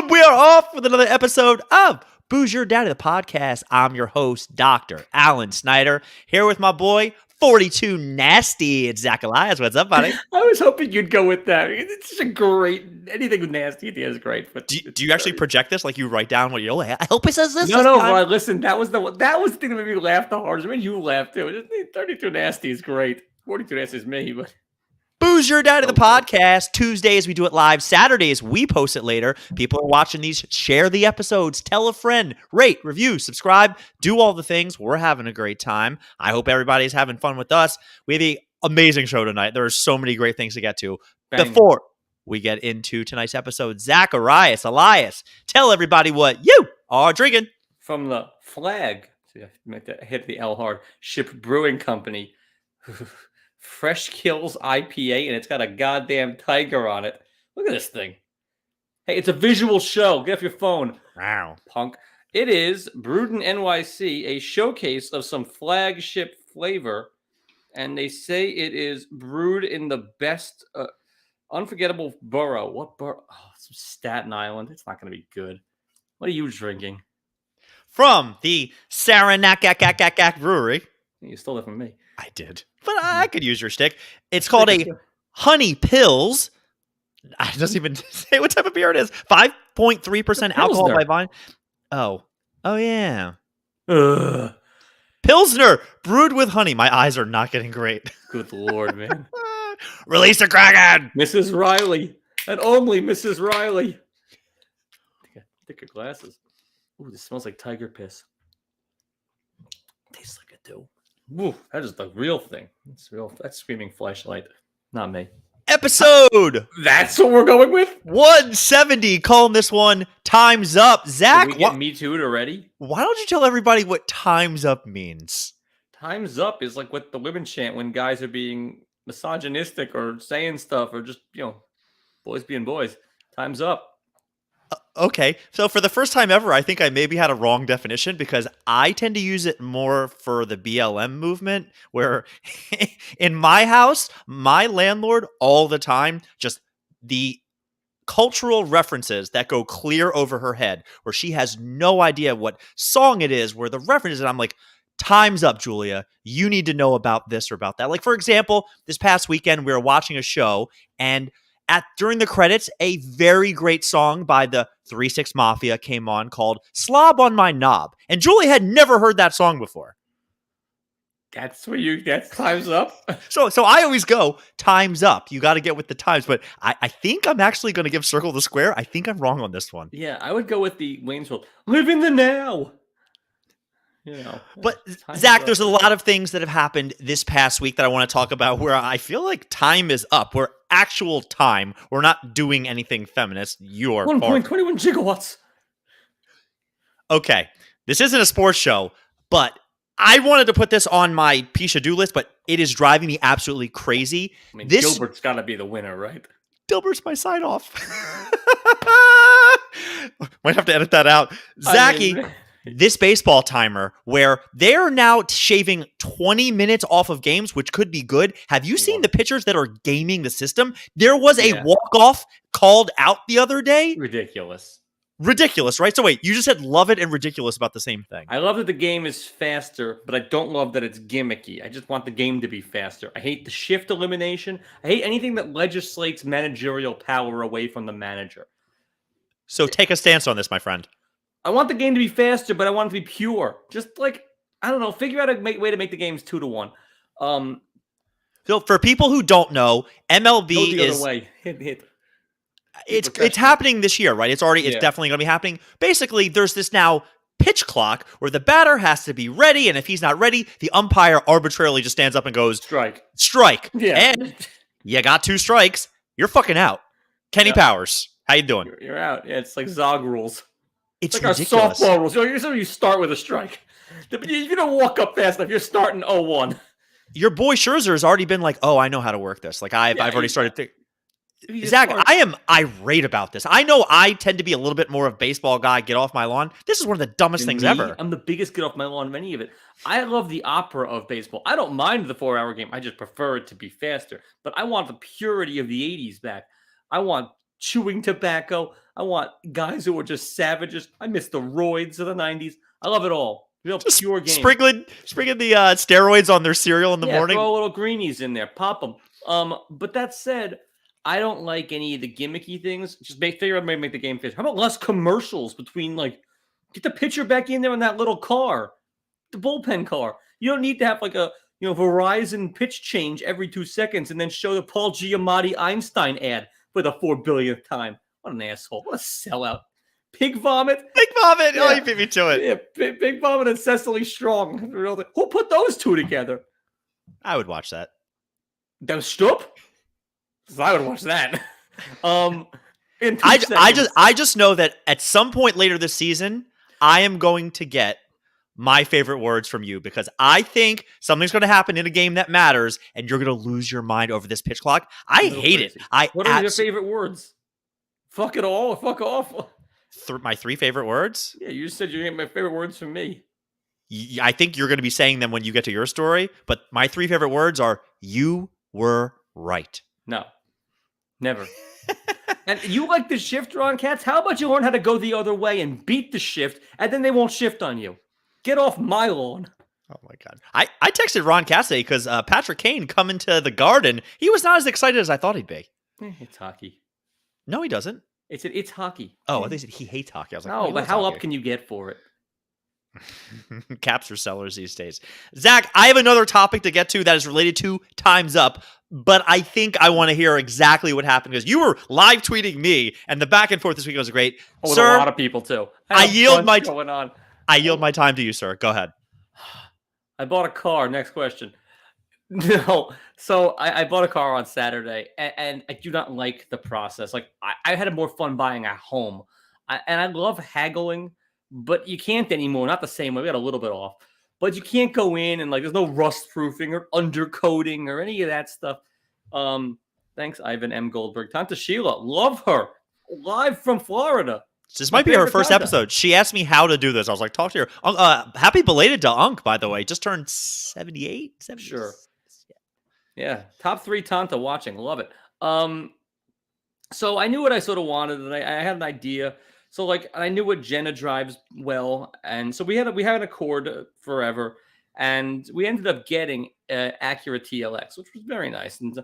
We are off with another episode of Booze Your Daddy, the podcast. I'm your host, Dr. Alan Snyder, here with my boy, 42 Nasty. It's Zack. What's up, buddy? I was hoping you'd go with that. It's just a great, anything with nasty is great. But Do you actually project this? Like you write down what you're like, I hope it says this. No. Well, listen, that was the thing that made me laugh the hardest. It made you laugh too. 32 Nasty is great. 42 Nasty is me, but. Booze Your Daddy, the podcast. Tuesdays, we do it live. Saturdays, we post it later. People are watching these. Share the episodes. Tell a friend. Rate, review, subscribe. Do all the things. We're having a great time. I hope everybody's having fun with us. We have an amazing show tonight. There are so many great things to get to. Bang. Before we get into tonight's episode, Zack, Elias, tell everybody what you are drinking. From the Flag, see, I hit the L hard, Ship Brewing Company. Fresh Kills IPA, and it's got a goddamn tiger on it. Look at this thing. Hey, it's a visual show. Get off your phone. Wow. Punk. It is brewed in NYC, a showcase of some flagship flavor, and they say it is brewed in the best unforgettable borough. What borough? Oh, it's Staten Island. It's not going to be good. What are you drinking? From the Saranac Brewery. You stole it from me. I did. But I could use your stick. It's called a Honey Pills. It doesn't even say what type of beer it is. 5.3% alcohol by volume. Oh, yeah. Ugh. Pilsner, brewed with honey. My eyes are not getting great. Good Lord, man. Release the Kraken! Mrs. Riley. And only Mrs. Riley. Thicker glasses. Ooh, this smells like tiger piss. Tastes like it, too. Ooh, that is the real thing. That's real. That's screaming flashlight. Not me. Episode. That's what we're going with? 170. Calling this one Time's Up. Zack, did we get Me Too'd already? Why don't you tell everybody what Time's Up means? Time's Up is like what the women chant when guys are being misogynistic or saying stuff or just, boys being boys. Time's up. Okay, so for the first time ever, I think I maybe had a wrong definition because I tend to use it more for the BLM movement, where in my house, my landlord all the time, just the cultural references that go clear over her head, where she has no idea what song it is, where the reference is, and I'm like, time's up, Julia. You need to know about this or about that. Like, for example, this past weekend, we were watching a show, and during the credits, a very great song by the 3-6 Mafia came on called Slob on My Knob. And Julie had never heard that song before. That's time's up. So I always go, time's up. You got to get with the times. But I think I'm actually going to give Circle the Square. I think I'm wrong on this one. Yeah, I would go with the Wayne's World. Live in the now. But Zack, there's a lot of things that have happened this past week that I want to talk about where I feel like time is up. We're actual time. We're not doing anything feminist. You're 1.21 gigawatts. Okay, this isn't a sports show, but I wanted to put this on my Pishadoo list, but it is driving me absolutely crazy. I mean, Gilbert's got to be the winner, right? Gilbert's my sign off. Might have to edit that out. Zachy. This baseball timer where they're now shaving 20 minutes off of games, which could be good. Have you seen the pitchers that are gaming the system? There was a walk-off called out the other day. Ridiculous, right? So wait, you just said love it and ridiculous about the same thing. I love that the game is faster, but I don't love that it's gimmicky. I just want the game to be faster. I hate the shift elimination. I hate anything that legislates managerial power away from the manager. So take a stance on this, my friend. I want the game to be faster, but I want it to be pure. Just like, I don't know, figure out a way to make the games 2-1. So for people who don't know, MLB the is other way. Hit. It's happening this year, right? It's definitely going to be happening. Basically, there's this now pitch clock where the batter has to be ready, and if he's not ready, the umpire arbitrarily just stands up and goes, Strike. Yeah. And you got 2 strikes, you're fucking out. Kenny Powers, how you doing? You're out. Yeah, it's like Zog rules. It's like ridiculous. Our softball rules. You start with a strike. If you don't walk up fast enough, you're starting 0-1. Your boy Scherzer has already been like, oh, I know how to work this. Like, I've already started. Zack, I am irate about this. I know I tend to be a little bit more of baseball guy, get off my lawn. This is one of the dumbest things ever. I'm the biggest get off my lawn of any of it. I love the opera of baseball. I don't mind the 4-hour game. I just prefer it to be faster. But I want the purity of the 80s back. I want chewing tobacco. I want guys who are just savages. I miss the roids of the 90s. I love it all. Real Just pure game. sprinkling the steroids on their cereal in the morning. Throw a little greenies in there. Pop them. But that said, I don't like any of the gimmicky things. Just figure out a way to make the game fit. How about less commercials between, like, get the pitcher back in there in that little car, the bullpen car. You don't need to have like a Verizon pitch change every 2 seconds and then show the Paul Giamatti Einstein ad for the 4 billionth time. What an asshole! What a sellout! Pig vomit. Pig vomit. Yeah. Oh, you beat me to it. Yeah, Pig vomit and Cecily Strong. Who put those two together? I would watch that. That Stup? I would watch that. I just know that at some point later this season, I am going to get my favorite words from you because I think something's going to happen in a game that matters, and you're going to lose your mind over this pitch clock. I hate it. What are your favorite words? Fuck it all. Fuck off. My 3 favorite words? Yeah, you just said you get my favorite words from me. I think you're going to be saying them when you get to your story, but my 3 favorite words are, you were right. No, never. And you like the shift, Ron Katz? How about you learn how to go the other way and beat the shift, and then they won't shift on you? Get off my lawn. Oh, my God. I texted Ron Cassidy because Patrick Kane coming to the Garden, he was not as excited as I thought he'd be. It's hockey. No, he doesn't. It's hockey. Oh, they said he hates hockey. I was like, no, but how up can you get for it? Caps are sellers these days. Zach, I have another topic to get to that is related to Time's Up, but I think I want to hear exactly what happened because you were live tweeting me, and the back and forth this week was great. With sir, a lot of people too. I yield my time to you, sir. Go ahead. I bought a car. Next question. No, so I bought a car on Saturday, and I do not like the process. Like I had more fun buying a home, and I love haggling, but you can't anymore. Not the same way. We got a little bit off, but you can't go in and like there's no rust proofing or undercoating or any of that stuff. Thanks, Ivan M. Goldberg. Tanta Sheila, love her, live from Florida. This might be her first episode. She asked me how to do this. I was like, talk to her. Happy belated to Unk, by the way. Just turned 78. 70. Sure. Yeah, top 3 Tanta watching. Love it. So I knew what I sort of wanted, and I had an idea. So like, I knew what Jenna drives well, and so we had an Accord forever, and we ended up getting Acura TLX, which was very nice. And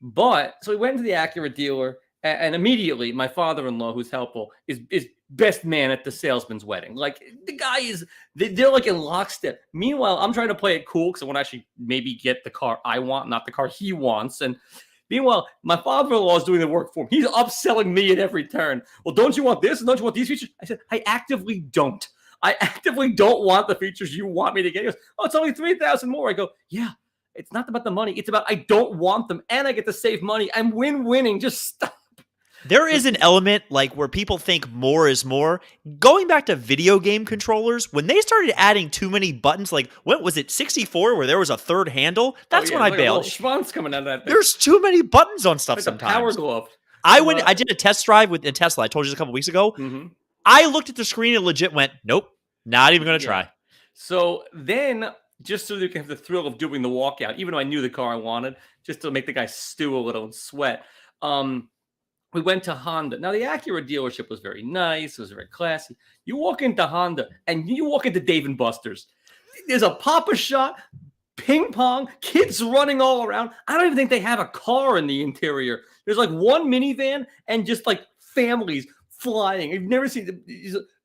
but so we went to the Acura dealer, and immediately my father-in-law, who's helpful, is best man at the salesman's wedding. Like the guy is, they're like in lockstep. Meanwhile, I'm trying to play it cool because I want to actually maybe get the car I want, not the car he wants. And meanwhile, my father-in-law is doing the work for him. He's upselling me at every turn. Well, don't you want this? And don't you want these features? I said, I actively don't. I actively don't want the features you want me to get. He goes, oh, it's only $3,000 more. I go, yeah, it's not about the money. It's about I don't want them and I get to save money. I'm win-winning. Just stop. There is an element like where people think more is more. Going back to video game controllers, when they started adding too many buttons, like what was it, 64, where there was a third handle? That's when I bailed. Schwanz coming out of that thing. There's too many buttons on stuff like sometimes. Power glove. I did a test drive with a Tesla. I told you this a couple weeks ago. Mm-hmm. I looked at the screen and legit went, nope, not even going to try. So then, just so you can have the thrill of doing the walkout, even though I knew the car I wanted, just to make the guy stew a little and sweat. We went to Honda. Now, the Acura dealership was very nice. It was very classy. You walk into Honda and you walk into Dave & Buster's. There's a Papa Shot, ping pong, kids running all around. I don't even think they have a car in the interior. There's like one minivan and just like families flying. I've never seen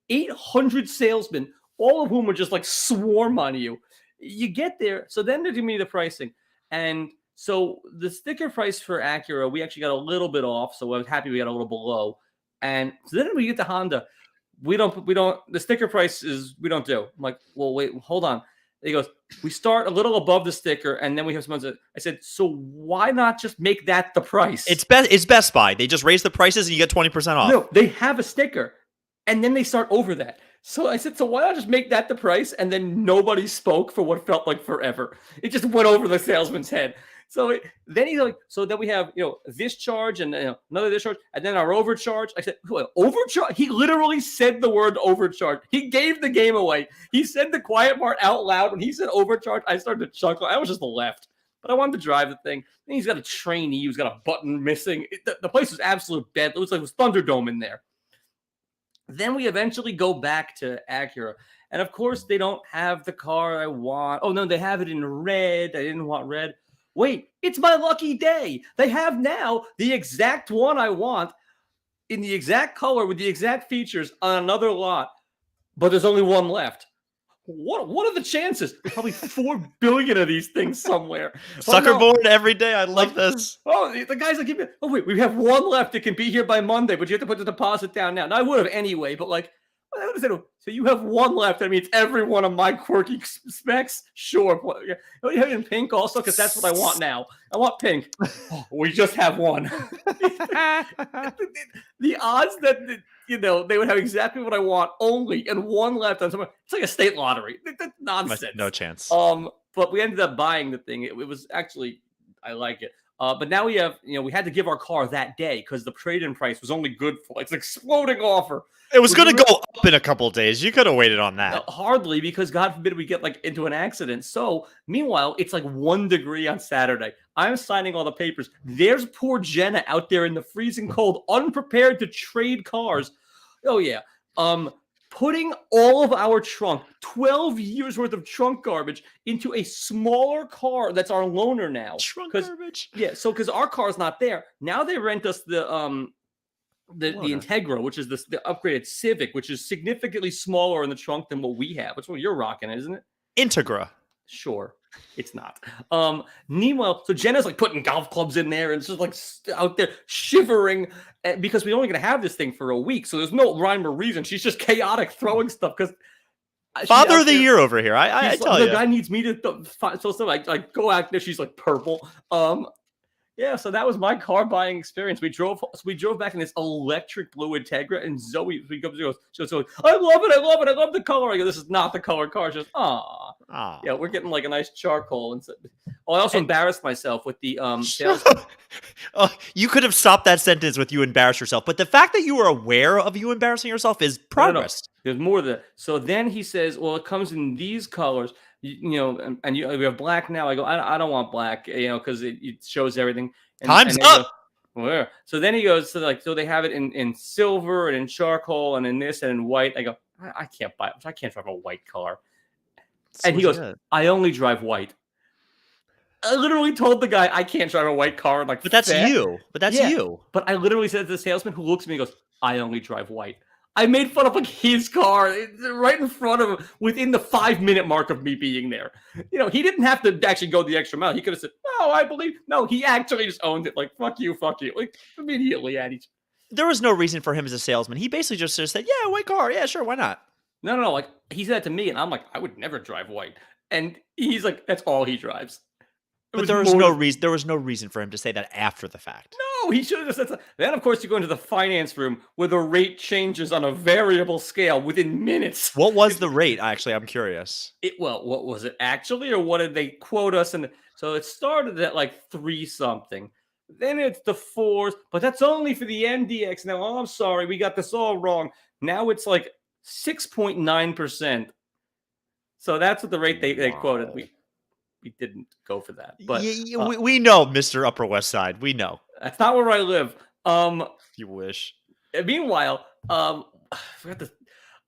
800 salesmen, all of whom are just like swarm on you. You get there. So then they give me the pricing. And so the sticker price for Acura, we actually got a little bit off. So I was happy we got a little below. And so then we get to Honda. The sticker price is, we don't do. I'm like, well, wait, hold on. He goes, we start a little above the sticker. And then we have some, I said, so why not just make that the price? It's Best Buy. They just raise the prices and you get 20% off. No, they have a sticker. And then they start over that. So I said, so why not just make that the price? And then nobody spoke for what felt like forever. It just went over the salesman's head. So then he's like, so then we have, this charge and another this charge, and then our overcharge. I said, what, overcharge? He literally said the word overcharge. He gave the game away. He said the quiet part out loud. When he said overcharge, I started to chuckle. I was just left. But I wanted to drive the thing. Then he's got a trainee who's got a button missing. The place was absolute bed. It was like it was Thunderdome in there. Then we eventually go back to Acura. And of course, they don't have the car I want. Oh, no, they have it in red. I didn't want red. Wait, it's my lucky day. They have now the exact one I want in the exact color with the exact features on another lot, but there's only one left. What are the chances? There's probably 4 billion of these things somewhere. Oh, Sucker no. board every day. I love Like, this. oh, the guy's like, oh, wait, we have one left. It can be here by Monday, but you have to put the deposit down now. Now, I would have anyway, but like, so you have one left. That means every one of my quirky specs? Sure. You have it in pink also? Because that's what I want now. I want pink. Oh, we just have one. The odds that, they would have exactly what I want only and one left on somewhere. It's like a state lottery. That's nonsense. No chance. But we ended up buying the thing. It was actually, I like it. But now we have, we had to give our car that day because the trade-in price was only good for it's an exploding offer. It was going to go up in a couple of days. You could have waited on that. Hardly, because God forbid we get like into an accident. So meanwhile, it's like 1 degree on Saturday. I'm signing all the papers. There's poor Jenna out there in the freezing cold, unprepared to trade cars. Oh yeah. Putting all of our trunk, 12 years worth of trunk garbage, into a smaller car that's our loaner now. Trunk garbage? Yeah, so because our car's not there. Now they rent us the Integra, which is the upgraded Civic, which is significantly smaller in the trunk than what we have. Which one you're rocking, isn't it? Integra. Sure. It's not. Meanwhile, so Jenna's like putting golf clubs in there and it's just like out there shivering because we're only going to have this thing for a week. So there's no rhyme or reason. She's just chaotic throwing stuff because Father of the year over here. I tell you. The guy needs me to so I go out there. She's like purple. Yeah, so that was my car buying experience. We drove back in this electric blue Integra, and Zoe she goes, I love it, I love the color. I go, this is not the color car. She goes, ah, yeah, we're getting like a nice charcoal. And so, I also embarrassed myself with the sales. You could have stopped that sentence with "you embarrass yourself," but the fact that you were aware of you embarrassing yourself is progress. No. There's more than that. So then he says, well, it comes in these colors. We have black now. I go, I don't want black, because it shows everything. Time's up. Where? So then he goes, so they have it in silver and in charcoal and in this and in white. I go, I can't buy it. I can't drive a white car. And he goes, I only drive white. I literally told the guy I can't drive a white car. But that's you. But I literally said to the salesman who looks at me and goes, I only drive white. I made fun of his car right in front of him within the 5-minute mark of me being there. He didn't have to actually go the extra mile. He could have said, no, I believe. No, he actually just owned it. Like, fuck you. Like, immediately at each. There was no reason for him as a salesman. He basically just said, yeah, white car. Yeah, sure. Why not? No. Like, he said that to me, and I'm like, I would never drive white. And he's like, that's all he drives. But there was no reason. There was no reason for him to say that after the fact. No, he should have just said that. Then, of course, you go into the finance room where the rate changes on a variable scale within minutes. What was the rate? Actually, I'm curious. What was it actually, or what did they quote us? And so it started at like 3 something. Then it's the 4s, but that's only for the NDX. Now, I'm sorry, we got this all wrong. Now it's like 6.9%. So that's what the rate they quoted. We didn't go for that, but we know, Mr. Upper West Side. We know that's not where I live. You wish. Meanwhile, I forgot this.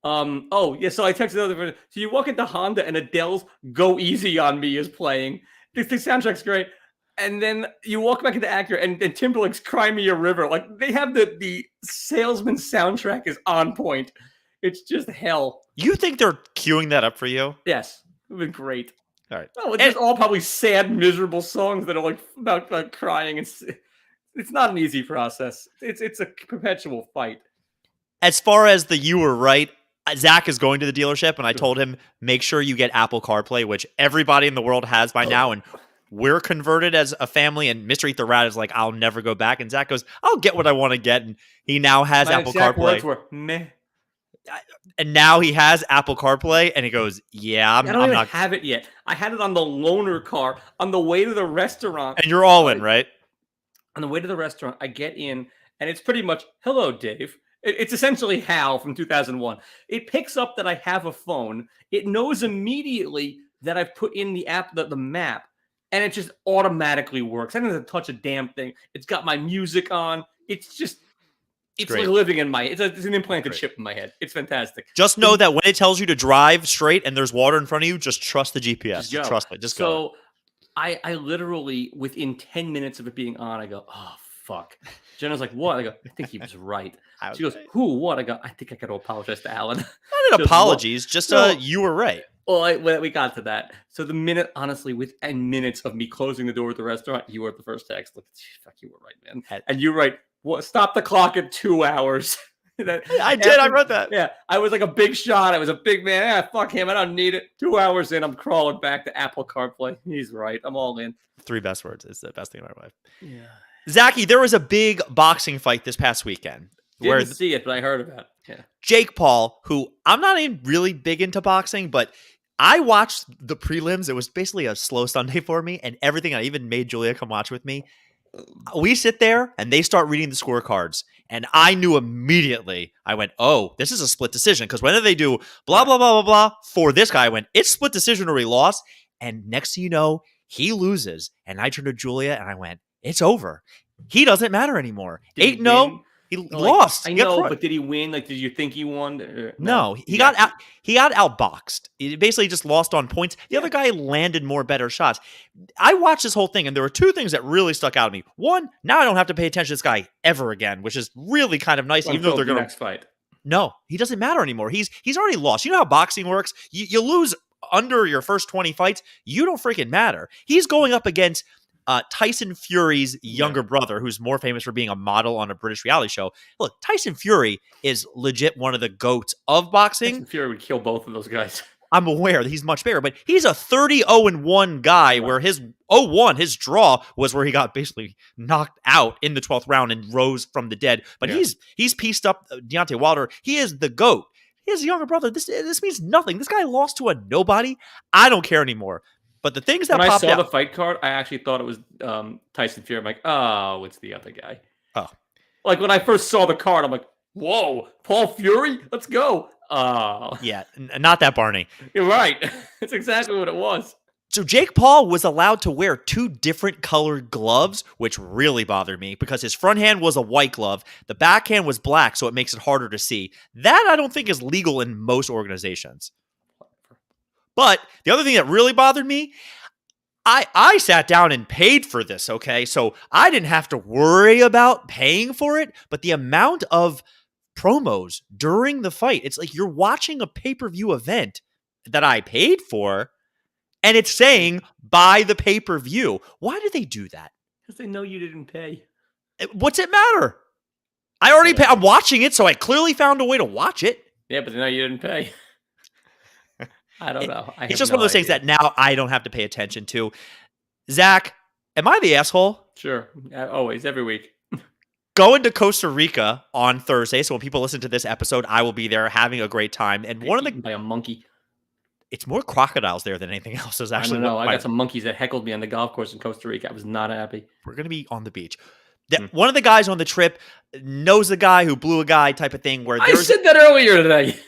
Oh yeah, so I texted another. So you walk into Honda and Adele's "Go Easy on Me" is playing. The soundtrack's great, and then you walk back into Acura and Timberlake's "Cry Me a River." Like they have the salesman soundtrack is on point. It's just hell. You think they're queuing that up for you? Yes, it would be great. All right. No, it's all probably sad, miserable songs that are like about crying. It's not an easy process. It's a perpetual fight. As far as you were right, Zack is going to the dealership, and I told him, make sure you get Apple CarPlay, which everybody in the world has by now, and we're converted as a family, and Mr. Eat the Rat is like, I'll never go back, and Zack goes, I'll get what I want to get, and he now has Apple CarPlay. Words were, meh. And now he has Apple CarPlay, and he goes, yeah, I'm not have it yet. I had it on the loaner car on the way to the restaurant. And you're all in, right? On the way to the restaurant, I get in, and it's pretty much, hello, Dave. It's essentially Hal from 2001. It picks up that I have a phone. It knows immediately that I've put in the app, the map, and it just automatically works. I don't have to touch a damn thing. It's got my music on. It's just It's great. like living in my. It's an implanted Great. chip in my head. It's fantastic. Just know that when it tells you to drive straight and there's water in front of you, just trust the GPS. Just go. Trust it. Just go. So I literally within 10 minutes of it being on, I go, oh fuck. Jenna's like, what? I go, I think he was right. She goes, who? What? I go, I think I got to apologize to Alan. Not an apologies, just you were right. Well, we got to that. So the minute, honestly, within minutes of me closing the door at the restaurant, you were the first text. Look, fuck, you were right, man. And you're right. What? Stop the clock at 2 hours. I did. I wrote that. Yeah, I was like a big shot. I was a big man. Yeah, fuck him. I don't need it. 2 hours in, I'm crawling back to Apple CarPlay. He's right. I'm all in. 3 best words is the best thing in my life. Yeah. Zachy, there was a big boxing fight this past weekend. Didn't see it, but I heard about it. Yeah. Jake Paul, who I'm not even really big into boxing, but I watched the prelims. It was basically a slow Sunday for me, and everything. I even made Julia come watch with me. We sit there, and they start reading the scorecards, and I knew immediately. I went, oh, this is a split decision, because whenever they do blah, blah, blah, blah, blah, for this guy, I went, it's split decision or he lost, and next thing you know, he loses, and I turned to Julia, and I went, it's over. He doesn't matter anymore. 8-0. He lost. I know, but did he win? Like, did you think he won? No, he got out. He got outboxed. He basically just lost on points. The other guy landed more better shots. I watched this whole thing, and there were 2 things that really stuck out to me. One, now I don't have to pay attention to this guy ever again, which is really kind of nice. Even though they're going to next fight. No, he doesn't matter anymore. He's already lost. You know how boxing works. You lose under your first 20 fights. You don't freaking matter. He's going up against Tyson Fury's younger brother, who's more famous for being a model on a British reality show. Look, Tyson Fury is legit one of the GOATs of boxing. Tyson Fury would kill both of those guys. I'm aware that he's much bigger, but he's a 30-0-1 guy where his 0-1, his draw was where he got basically knocked out in the 12th round and rose from the dead. But he's pieced up Deontay Wilder. He is the GOAT. He has a younger brother. This means nothing. This guy lost to a nobody. I don't care anymore. But the things that when popped I saw out, the fight card, I actually thought it was Tyson Fury. I'm like, oh, it's the other guy. Oh, like when I first saw the card, I'm like, whoa, Paul Fury, let's go. Oh, yeah, not that Barney. You're right. That's exactly what it was. So Jake Paul was allowed to wear 2 different colored gloves, which really bothered me because his front hand was a white glove. The backhand was black, so it makes it harder to see. That I don't think is legal in most organizations. But the other thing that really bothered me, I sat down and paid for this, okay? So I didn't have to worry about paying for it, but the amount of promos during the fight, it's like you're watching a pay-per-view event that I paid for, and it's saying, buy the pay-per-view. Why do they do that? Because they know you didn't pay. What's it matter? I already paid. I'm watching it, so I clearly found a way to watch it. Yeah, but they know you didn't pay. I don't know. It's just one of those things that now I don't have to pay attention to. Zach, am I the asshole? Sure. Always, every week. Going to Costa Rica on Thursday. So when people listen to this episode, I will be there having a great time. And one of the by a monkey. It's more crocodiles there than anything else. Is actually. I don't know. I got some monkeys that heckled me on the golf course in Costa Rica. I was not happy. We're gonna be on the beach. One of the guys on the trip knows the guy who blew a guy, type of thing. Where I said that earlier today.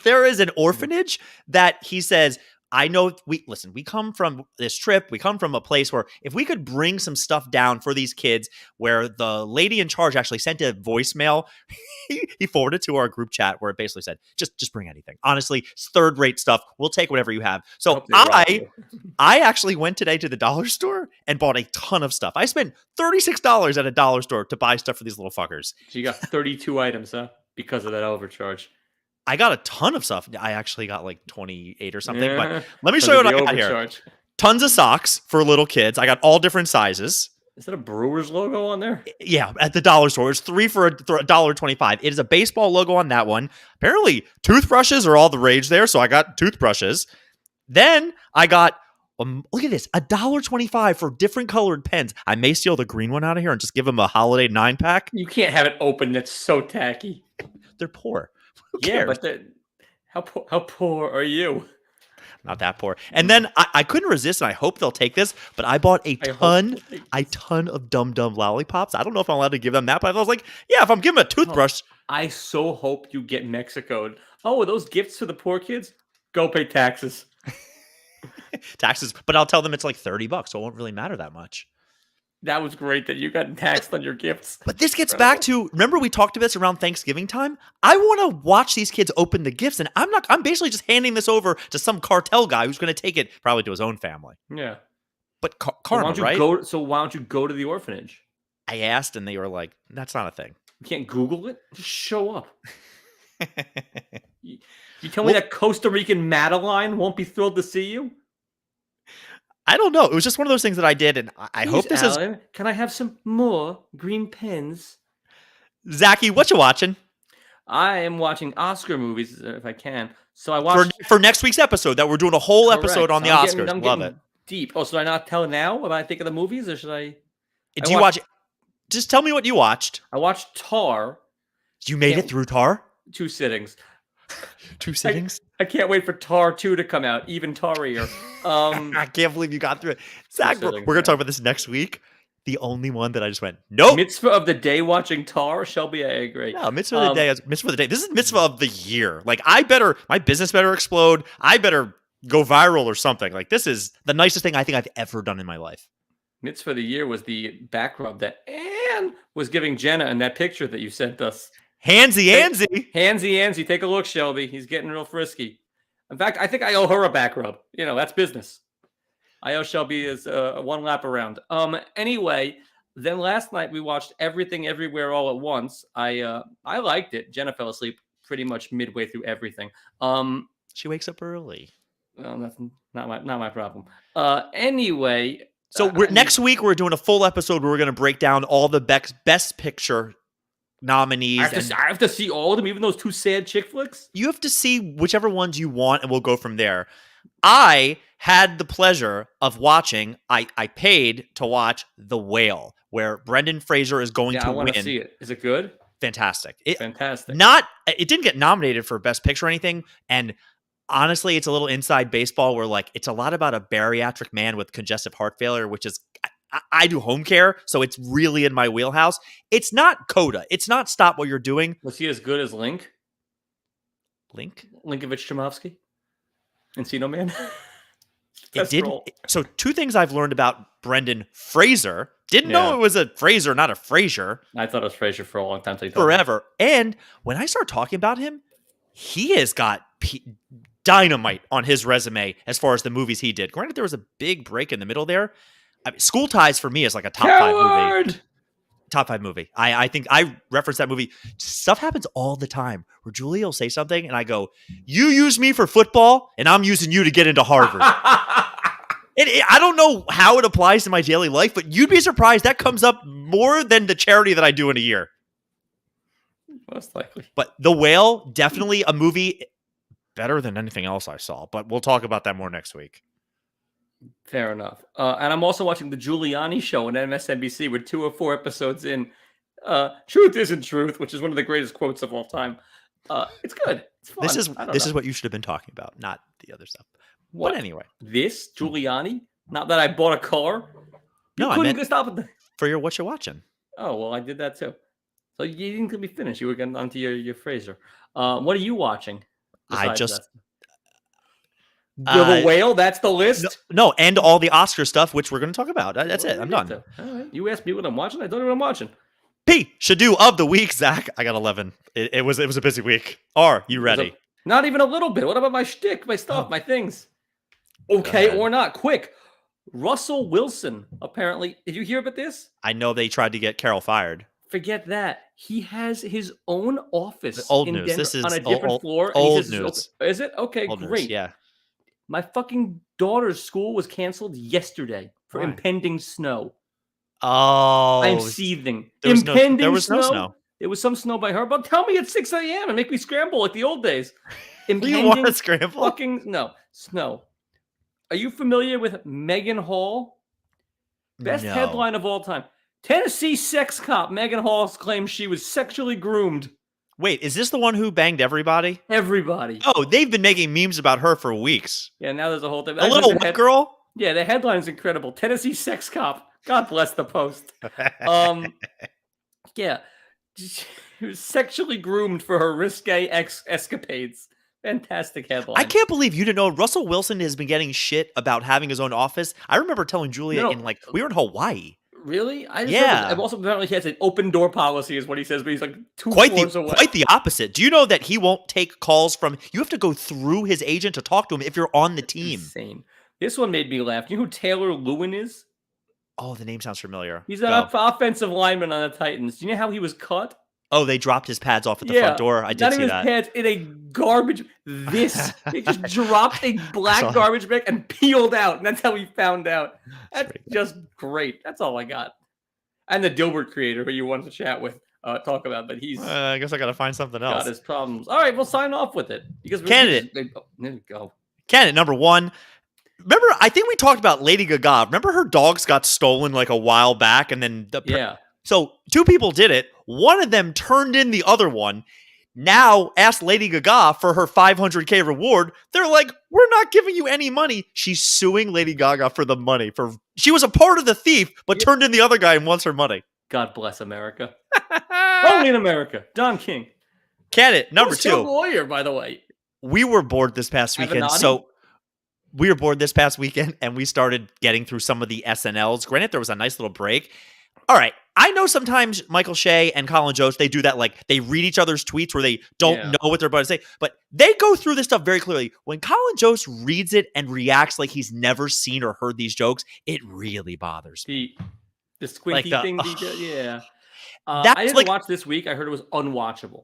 There is an orphanage that he says, I know we come from this trip. We come from a place where if we could bring some stuff down for these kids, where the lady in charge actually sent a voicemail, he forwarded to our group chat where it basically said, just bring anything. Honestly, it's 3rd-rate stuff. We'll take whatever you have. So I actually went today to the dollar store and bought a ton of stuff. I spent $36 at a dollar store to buy stuff for these little fuckers. So you got 32 items, huh? Because of that overcharge. I got a ton of stuff. I actually got like 28 or something. Yeah. But let me show you what I got here. Tons of socks for little kids. I got all different sizes. Is that a Brewers logo on there? Yeah, at the dollar store. It's 3 for $1.25. It is a baseball logo on that one. Apparently, toothbrushes are all the rage there, so I got toothbrushes. Then I got, look at this, $1.25 for different colored pens. I may steal the green one out of here and just give them a holiday 9-pack. You can't have it open. That's so tacky. They're poor. Yeah, but how poor are you? Not that poor. And then I couldn't resist, and I hope they'll take this, but I bought a ton of Dum Dum lollipops. I don't know if I'm allowed to give them that, but I was like, yeah, if I'm giving them a toothbrush. I so hope you get Mexico'd. Oh, are those gifts for the poor kids? Go pay taxes. Taxes, but I'll tell them it's like $30, so it won't really matter that much. That was great that you got taxed on your gifts. But this gets back to, remember we talked about this around Thanksgiving time? I want to watch these kids open the gifts, and I'm basically just handing this over to some cartel guy who's going to take it probably to his own family. Yeah. But karma, right? So why don't you go to the orphanage? I asked, and they were like, that's not a thing. You can't Google it? Just show up. You tell me that Costa Rican Madeline won't be thrilled to see you? I don't know. It was just one of those things that I did, and I hope this Alan, can I have some more green pens? Zacky, what you watching? I am watching Oscar movies if I can. So I watched for next week's episode. That we're doing a whole episode on the Oscars. I'm Love it. Deep. Oh, should I not tell now what I think of the movies, or should I? Do you watch? Just tell me what you watched. I watched Tar. You made it through Tar? 2 sittings. 2 sittings? I can't wait for Tar 2 to come out, even tarrier. I can't believe you got through it. Zach, we're going to talk about this next week. The only one that I just went, nope. Mitzvah of the day watching Tar? Shelby, I agree. No, Mitzvah of the day is Mitzvah of the day. This is Mitzvah of the year. Like, my business better explode. I better go viral or something. Like, this is the nicest thing I think I've ever done in my life. Mitzvah of the year was the back rub that Anne was giving Jenna in that picture that you sent us. Handsy. Take a look, Shelby. He's getting real frisky. In fact, I think I owe her a back rub. That's business. I owe Shelby is one lap around. Anyway, then last night we watched Everything Everywhere All at Once. I liked it. Jenna fell asleep pretty much midway through everything. She wakes up early. Well, that's not my problem. Anyway, so next week we're doing a full episode where we're going to break down all the best picture nominees. I have to see all of them, even those 2 sad chick flicks. You have to see whichever ones you want, and we'll go from there. I had the pleasure of watching. I paid to watch The Whale, where Brendan Fraser is going to win. I want to see it. Is it good? Fantastic. Fantastic. It didn't get nominated for Best Picture or anything, and honestly, it's a little inside baseball where it's a lot about a bariatric man with congestive heart failure, which is. I do home care, so it's really in my wheelhouse. It's not Coda. It's not Stop What You're Doing. Was he as good as Link? Linkovich Chomovsky? Encino Man? It didn't. So 2 things I've learned about Brendan Fraser. Didn't know it was a Fraser, not a Frazier. I thought it was Fraser for a long time. Forever. And when I start talking about him, he has got dynamite on his resume as far as the movies he did. Granted, there was a big break in the middle there. I mean, School Ties for me is like a top 5 movie. Top 5 movie. I think I reference that movie. Stuff happens all the time where Julia will say something and I go, you use me for football and I'm using you to get into Harvard. I don't know how it applies to my daily life, but you'd be surprised that comes up more than the charity that I do in a year. Most likely. But The Whale, definitely a movie better than anything else I saw. But we'll talk about that more next week. Fair enough. And I'm also watching the Giuliani Show on MSNBC. We're 2 or 4 episodes in. Truth isn't truth, which is one of the greatest quotes of all time. It's good. It's fun. This is what you should have been talking about, not the other stuff. What? But anyway, this Giuliani. Not that I bought a car. I meant stop it for your Whatcha Watchin. Oh well, I did that too. So you didn't let me finish. You were getting onto your Fraser. What are you watching? The Whale, that's the list? No, and all the Oscar stuff, which we're going to talk about. That's it. I'm done. All right. You asked me what I'm watching. I don't know what I'm watching. Pishadoo of the week, Zach. I got 11. It was a busy week. Are you ready? Not even a little bit. What about my shtick, my stuff, my things? Okay or not. Quick. Russell Wilson, apparently. Did you hear about this? I know they tried to get Carol fired. Forget that. He has his own office old news. Denver, this is on a different floor. Old news. Is it? Okay, old great. News, yeah. My fucking daughter's school was canceled yesterday for impending snow. Oh. I'm seething. There was no snow. There was some snow by her, but tell me at 6 a.m. and make me scramble like the old days. Do you want to scramble? No. Snow. Are you familiar with Megan Hall? Best headline of all time. Tennessee sex cop Megan Hall claims she was sexually groomed. Wait, is this the one who banged everybody? Everybody. Oh, they've been making memes about her for weeks. Yeah, now there's a whole thing. A little white girl? Yeah, the headline's incredible. Tennessee sex cop. God bless the Post. Yeah. She was sexually groomed for her risque escapades. Fantastic headline. I can't believe you didn't know Russell Wilson has been getting shit about having his own office. I remember telling Julia we were in Hawaii. Really? I just heard that. Yeah. Also, apparently, he has an open door policy, is what he says, but he's like two floors away. Quite the opposite. Do you know that he won't take calls from you have to go through his agent to talk to him if you're on the team. Insane. This one made me laugh. You know who Taylor Lewin is? Oh, the name sounds familiar. He's an Go. offensive lineman on the Titans. Do you know how he was cut? Oh, they dropped his pads off at the front door. I did not see even his that. pants in a garbage. They just dropped a black garbage bag and peeled out, and that's how he found out. That's just great. That's all I got. And the Dilbert creator, who you wanted to chat with, talk about, but he's I guess I got to find something else. got his problems. All right, we'll sign off with it because Candidate. there you go. Candidate number 1. Remember, I think we talked about Lady Gaga. Remember her dogs got stolen like a while back, and then So 2 people did it. One of them turned in the other one. Now asked Lady Gaga for her $500K reward. They're like, we're not giving you any money. She's suing Lady Gaga for the money. She was a part of the thief, but turned in the other guy and wants her money. God bless America. Only in America. Don King. Candidate number 2. Lawyer, by the way. We were bored this past weekend, and we started getting through some of the SNLs. Granted, there was a nice little break. All right. I know sometimes Michael Shea and Colin Jost, they do that, like they read each other's tweets where they don't know what they're about to say, but they go through this stuff very clearly. When Colin Jost reads it and reacts like he's never seen or heard these jokes, it really bothers me. The squinty thing he did, yeah. I didn't watch this week. I heard it was unwatchable.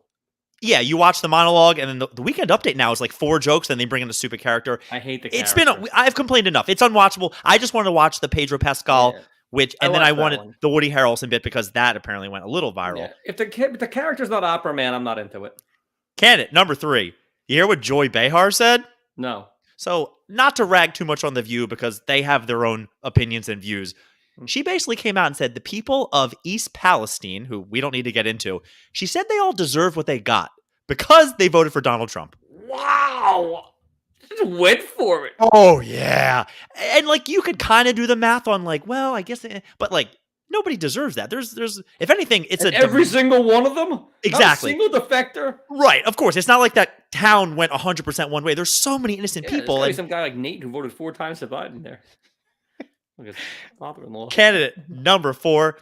Yeah, you watch the monologue, and then the weekend update now is like 4 jokes, then they bring in a stupid character. I hate the character. I've complained enough. It's unwatchable. I just wanted to watch the Pedro Pascal. And then I wanted the Woody Harrelson bit because that apparently went a little viral. Yeah. If the character's not Opera Man, I'm not into it. Candidate number 3. You hear what Joy Behar said? No. So, not to rag too much on The View because they have their own opinions and views. She basically came out and said the people of East Palestine, who we don't need to get into, she said they all deserve what they got because they voted for Donald Trump. Wow. Just went for it. Oh, yeah. And, like, you could kind of do the math on, like, well, I guess, but, like, nobody deserves that. There's, if anything, it's every single one of them? Exactly. Not a single defector? Right. Of course. It's not like that town went 100% one way. There's so many innocent people. There's some guy like Nate who voted 4 times to Biden there. Look at his father-in-law. Candidate number 4.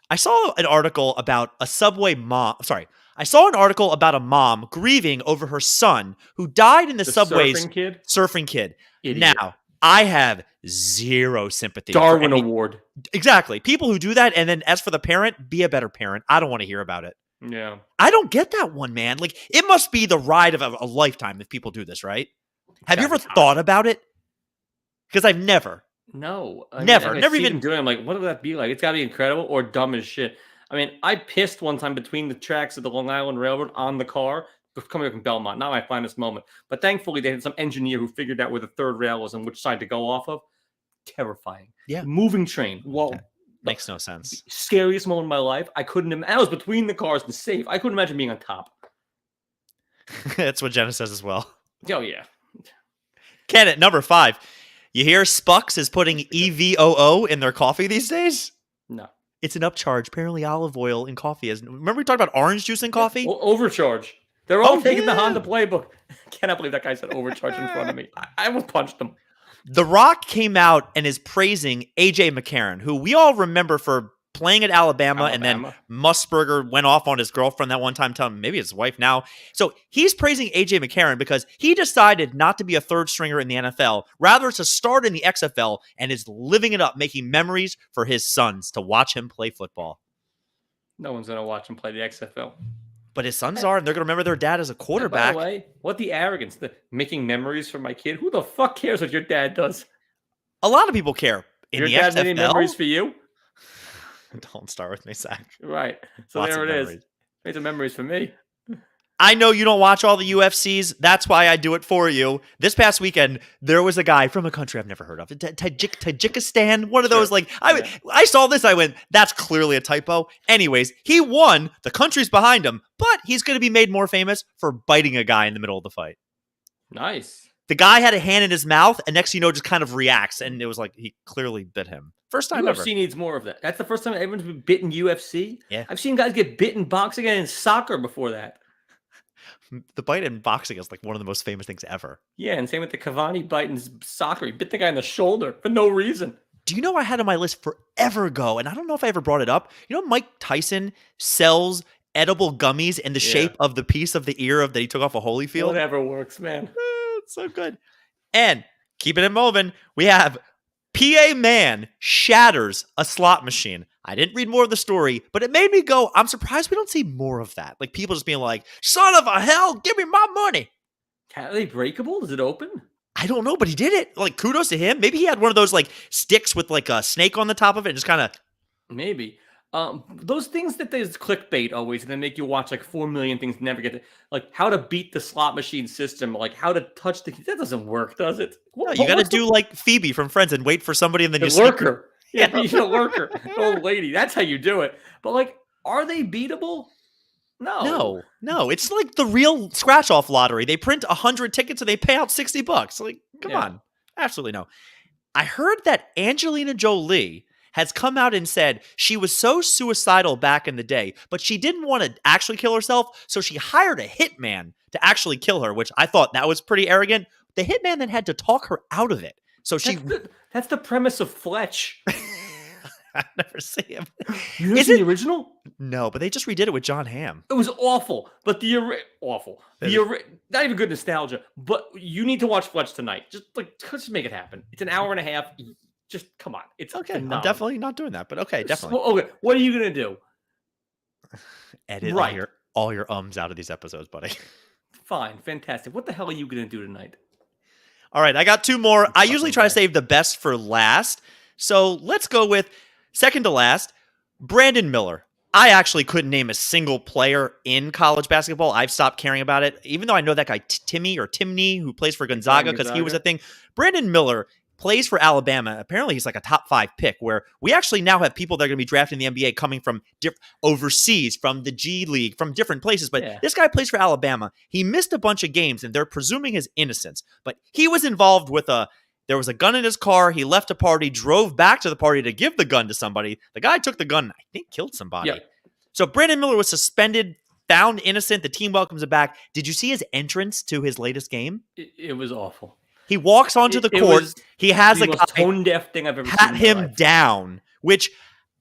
I saw an article about a subway mom. Sorry. I saw an article about a mom grieving over her son who died in the subways. Surfing kid. Idiot. Now, I have zero sympathy. Darwin Award. Exactly. People who do that, and then as for the parent, be a better parent. I don't want to hear about it. Yeah. I don't get that one, man. Like, it must be the ride of a lifetime if people do this, right? Have you ever thought about it? Because I've never. No. Never even doing it. I'm like, what would that be like? It's got to be incredible or dumb as shit. I mean, I pissed one time between the tracks of the Long Island Railroad on the car coming up from Belmont. Not my finest moment. But thankfully, they had some engineer who figured out where the third rail was and which side to go off of. Terrifying. Yeah. Moving train. Whoa. Makes no sense. Scariest moment of my life. I was between the cars and safe. I couldn't imagine being on top. That's what Jenna says as well. Oh, yeah. Candidate number 5. You hear Spucks is putting EVOO in their coffee these days? No. It's an upcharge. Apparently, olive oil in coffee is. Remember we talked about orange juice in coffee? Overcharge. They're all taking the Honda playbook. Cannot believe that guy said overcharge in front of me. I almost punched him. The Rock came out and is praising AJ McCarron, who we all remember for playing at Alabama. And then Musburger went off on his girlfriend that one time, telling him maybe his wife now. So he's praising AJ McCarron because he decided not to be a third stringer in the NFL, rather to start in the XFL, and is living it up, making memories for his sons to watch him play football. No one's going to watch him play the XFL. But his sons are, and they're going to remember their dad as a quarterback. By the way, what the arrogance, making memories for my kid. Who the fuck cares what your dad does? A lot of people care. Your dad made memories for you? Don't start with me, Zack. Right. So there it is. Made some memories for me. I know you don't watch all the UFCs. That's why I do it for you. This past weekend, there was a guy from a country I've never heard of. Tajikistan. One of those, like, I saw this. I went, that's clearly a typo. Anyways, he won. The country's behind him. But he's going to be made more famous for biting a guy in the middle of the fight. Nice. The guy had a hand in his mouth, and next thing you know, just kind of reacts. And it was like, he clearly bit him. First time ever. UFC needs more of that. That's the first time everyone's been bitten UFC. Yeah. I've seen guys get bitten boxing and in soccer before that. The bite in boxing is like one of the most famous things ever. Yeah, and same with the Cavani bite in soccer. He bit the guy in the shoulder for no reason. Do you know I had on my list forever ago, and I don't know if I ever brought it up. You know, Mike Tyson sells edible gummies in the Yeah. shape of the piece of the ear of that he took off of Holyfield. Whatever works, man. It's so good. And keeping it moving, we have PA Man shatters a slot machine. I didn't read more of the story, but it made me go, I'm surprised we don't see more of that. Like people just being like, son of a hell, give me my money. Are they breakable? Does it open? I don't know, but he did it. Like, kudos to him. Maybe he had one of those like sticks with like a snake on the top of it and just kind of. Maybe. Those things that there's clickbait always, and they make you watch like 4 million things, never get to, like how to beat the slot machine system, like how to touch the. That doesn't work, does it? No, you got to do like Phoebe from Friends and wait for somebody and then the you lurker. Yeah, beat a lurker, old lady. That's how you do it. But like, are they beatable? No. No. It's like the real scratch-off lottery. They print 100 tickets and they pay out $60. Like, come on. Absolutely no. I heard that Angelina Jolie has come out and said she was so suicidal back in the day, but she didn't want to actually kill herself, so she hired a hitman to actually kill her, which I thought that was pretty arrogant. The hitman then had to talk her out of it. So that's the premise of Fletch. I've never seen him. You never seen the original? No, but they just redid it with John Hamm. It was awful, but awful. Not even good nostalgia. But you need to watch Fletch tonight. Just make it happen. It's an hour and a half. Just come on. It's okay. phenomenal. I'm definitely not doing that, but okay, definitely. Okay, what are you gonna do? Edit all your ums out of these episodes, buddy. Fine, fantastic. What the hell are you gonna do tonight? All right, I got two more. I usually try to save the best for last, so let's go with second to last. Brandon Miller. I actually couldn't name a single player in college basketball. I've stopped caring about it, even though I know that guy Timney, who plays for Gonzaga, because he was a thing. Brandon Miller plays for Alabama. Apparently, he's like a top 5 pick, where we actually now have people that are going to be drafting the NBA coming from overseas, from the G League, from different places. But this guy plays for Alabama. He missed a bunch of games, and they're presuming his innocence. But he was involved with there was a gun in his car. He left a party, drove back to the party to give the gun to somebody. The guy took the gun and I think killed somebody. Yeah. So Brandon Miller was suspended, found innocent. The team welcomes him back. Did you see his entrance to his latest game? It was awful. He walks onto the court. He has a guy tone-deaf thing I've ever seen. Pat him down, which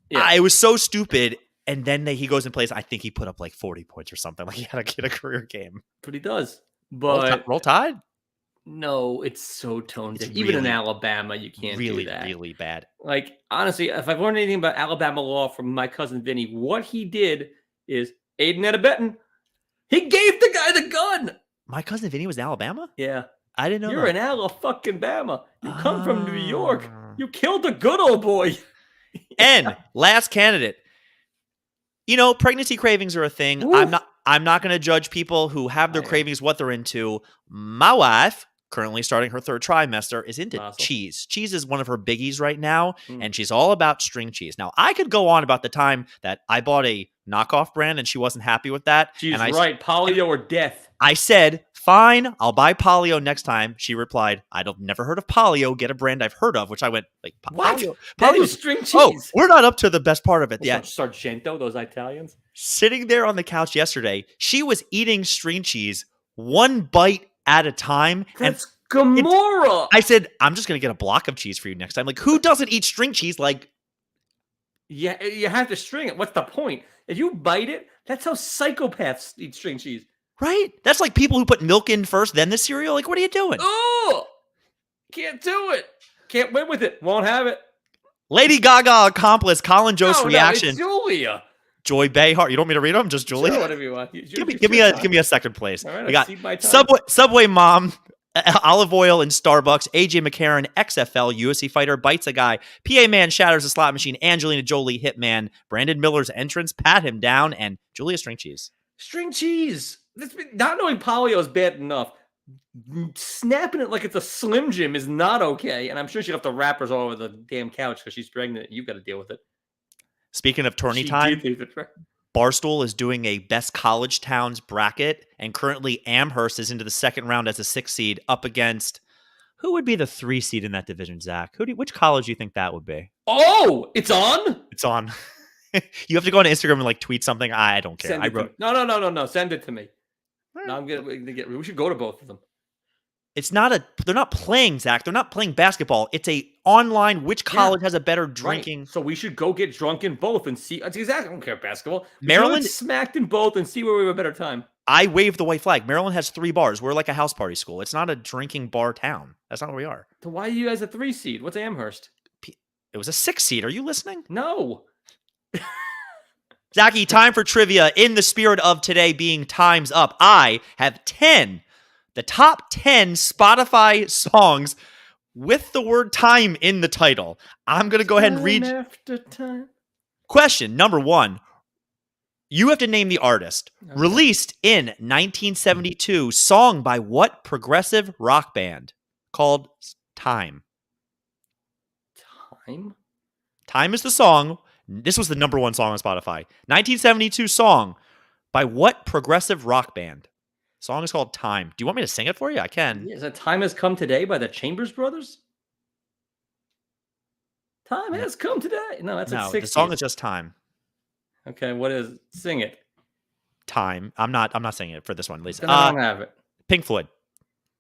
it was so stupid. And then he goes and plays. I think he put up like 40 points or something. Like he had a career game. But he does. But Roll Tide? No, it's so tone deaf. Even in Alabama, you can't do that. Really bad. Like, honestly, if I've learned anything about Alabama law from my cousin Vinny, what he did is aiding and abetting. He gave the guy the gun. My cousin Vinny was in Alabama? Yeah. I didn't know You're that. in Alabama. You come from New York. You killed the good old boy. And last candidate. You know, pregnancy cravings are a thing. Oof. I'm not going to judge people who have their cravings, what they're into. My wife, currently starting her 3rd trimester, is into cheese. Cheese is one of her biggies right now, and she's all about string cheese. Now, I could go on about the time that I bought a knockoff brand and she wasn't happy with that. She's right. Polio or death. I said, fine, I'll buy Polio next time. She replied, I've never heard of Polio. Get a brand I've heard of, which I went, like, what? Polio is string cheese. Oh, we're not up to the best part of it yet. Sargento, those Italians. Sitting there on the couch yesterday, she was eating string cheese one bite at a time. That's Gamora. I said, I'm just going to get a block of cheese for you next time. Like, who doesn't eat string cheese? Like, yeah, you have to string it. What's the point? If you bite it, that's how psychopaths eat string cheese. Right? That's like people who put milk in first, then the cereal. Like, what are you doing? Oh, can't do it. Can't win with it. Won't have it. Lady Gaga accomplice Colin Jost's reaction. It's Julia. Joy Behar. You don't want me to read them? Just Julia? Sure, whatever you want. Give me a second place. All right, we got Subway Mom, Olive Oil and Starbucks, AJ McCarron, XFL, UFC fighter, bites a guy, PA Man shatters a slot machine, Angelina Jolie, Hitman, Brandon Miller's entrance, pat him down, and Julia String Cheese. String cheese. Not knowing polio is bad enough. Snapping it like it's a Slim Jim is not okay. And I'm sure she'd have the wrappers all over the damn couch because she's pregnant. You've got to deal with it. Speaking of tourney time, Barstool is doing a best college towns bracket, and currently Amherst is into the second round as a 6 seed up against who would be the 3 seed in that division, Zach? Which college do you think that would be? Oh, it's on? It's on. You have to go on Instagram and like tweet something. I don't care. No. Send it to me. No, I'm gonna get. We should go to both of them. It's not a. They're not playing, Zach. They're not playing basketball. It's a online. Which college has a better drinking? Right. So we should go get drunk in both and see. That's exactly. I don't care basketball. We should Maryland. get smacked in both and see where we have a better time. I wave the white flag. Maryland has 3 bars. We're like a house party school. It's not a drinking bar town. That's not where we are. So why are you guys a 3 seed? What's Amherst? It was a 6 seed. Are you listening? No. Zachy, time for trivia. In the spirit of today being time's up, I have 10, the top 10 Spotify songs with the word time in the title. I'm going to go ahead and read. Time after time. Question number 1. You have to name the artist. Okay. Released in 1972, song by what progressive rock band? Called Time. Time? Time is the song. This was the number 1 song on Spotify. 1972 song by what progressive rock band? The song is called Time. Do you want me to sing it for you? I can. Is that Time Has Come Today by the Chambers Brothers? Time has come today. No, that's no. 60s. The song is just Time. Okay, what is it? Sing it. Time. I'm not singing it for this one, Lisa. Then I don't have it. Pink Floyd.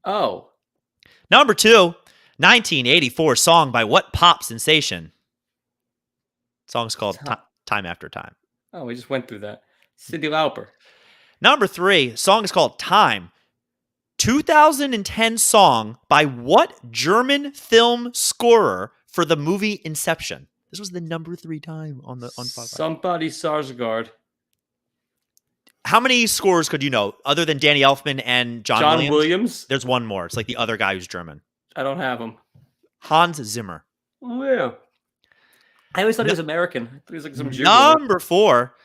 Oh. Number 2, 1984 song by what pop sensation? Song's called Time After Time. Oh, we just went through that. Cyndi Lauper. Number 3, song is called Time. 2010 song by what German film scorer for the movie Inception? This was the number 3 time on Spotify. Somebody Sarsgaard. How many scores could you know other than Danny Elfman and John Williams? There's one more. It's like the other guy who's German. I don't have him. Hans Zimmer. Oh, yeah. I always thought he was American. I thought he was like some Jew. Number 4,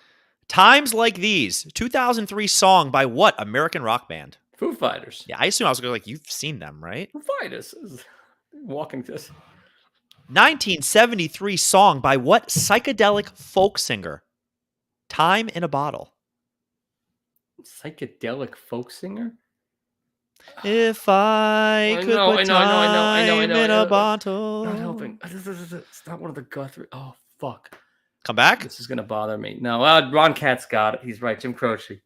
Times Like These. 2003 song by what American rock band? Foo Fighters. Yeah, I assume I was going to like, you've seen them, right? Foo Fighters. Walking this. 1973 song by what psychedelic folk singer? Time in a Bottle. Psychedelic folk singer? If I could put time in a bottle. Not helping. It's not one of the Guthrie. Oh, fuck. Come back? This is going to bother me. No, Ron Katz got it. He's right. Jim Croce.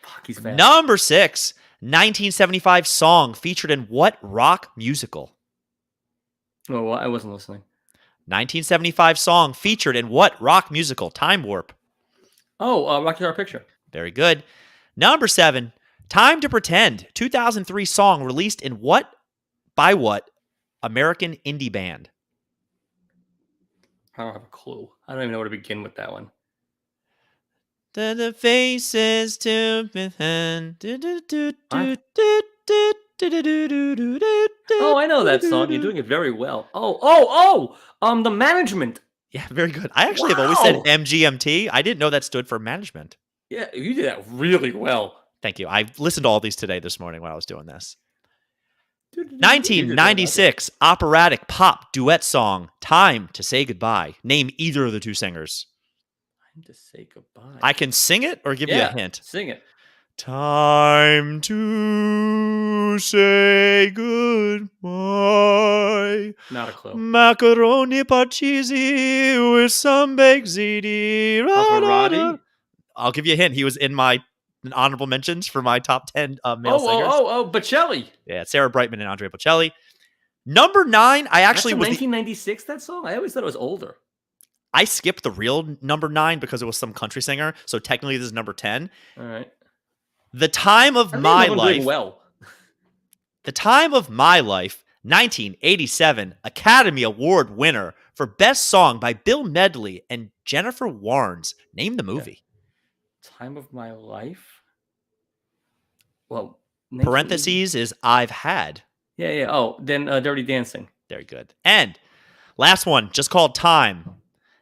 Fuck, he's fast. Number 6, 1975 song featured in what rock musical? Oh, well, I wasn't listening. 1975 song featured in what rock musical? Time Warp. Oh, Rocky Horror Picture. Very good. Number 7, Time to Pretend. 2003 song released in what? By what American indie band? I don't have a clue. I don't even know where to begin with that one. The faces to pretend. Oh, I know that song. You're doing it very well. The Management. Yeah, very good. I actually have always said MGMT. I didn't know that stood for management. Yeah, you did that really well. Thank you. I listened to all these today this morning while I was doing this. 1996 operatic pop duet song, Time to Say Goodbye. Name either of the 2 singers. Time to Say Goodbye. I can sing it or give you a hint. Sing it. Time to say goodbye. Not a clue. Macaroni pachisi with some baked ziti. Pavarotti? I'll give you a hint. He was in my honorable mentions for my top 10 male singers. Bocelli. Yeah, Sarah Brightman and Andrea Bocelli. Number 9, I actually was 1996. That song. I always thought it was older. I skipped the real number 9 because it was some country singer. So technically, this is number 10. All right. The Time of My Life. Well. The Time of My Life, 1987 Academy Award winner for Best Song by Bill Medley and Jennifer Warnes. Name the movie. Time of My Life. Well, parentheses is I've had. Yeah. Oh, then Dirty Dancing. Very good. And last one, just called Time.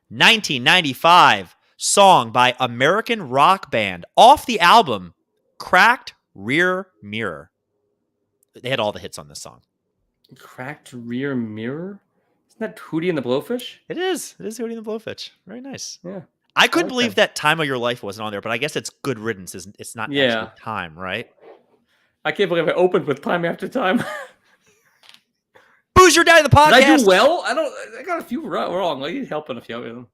1995 song by American rock band off the album Cracked Rear Mirror. They had all the hits on this song. Cracked Rear Mirror? Isn't that Hootie and the Blowfish? It is. It is Hootie and the Blowfish. Very nice. Yeah. I couldn't believe that Time of Your Life wasn't on there, but I guess it's Good Riddance. It's not actually Time, right? I can't believe I opened with Time After Time. Booze Your Day, the podcast. Did I do well? I got a few wrong. I need help on a few of them.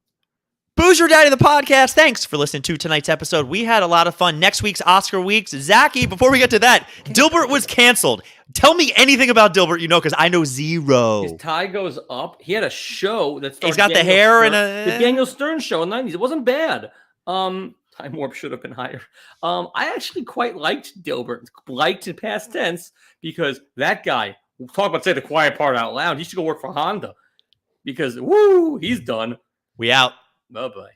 Boozer Daddy the podcast. Thanks for listening to tonight's episode. We had a lot of fun. Next week's Oscar weeks. Zachy, before we get to that, Dilbert was canceled. Tell me anything about Dilbert you know, because I know zero. His tie goes up. He had a show that started. He's got the hair and the Daniel Stern show in the 90s. It wasn't bad. Time warp should have been higher. I actually quite liked Dilbert. Liked in past tense because that guy, talk about say the quiet part out loud. He should go work for Honda because woo, he's done. We out. Bye-bye.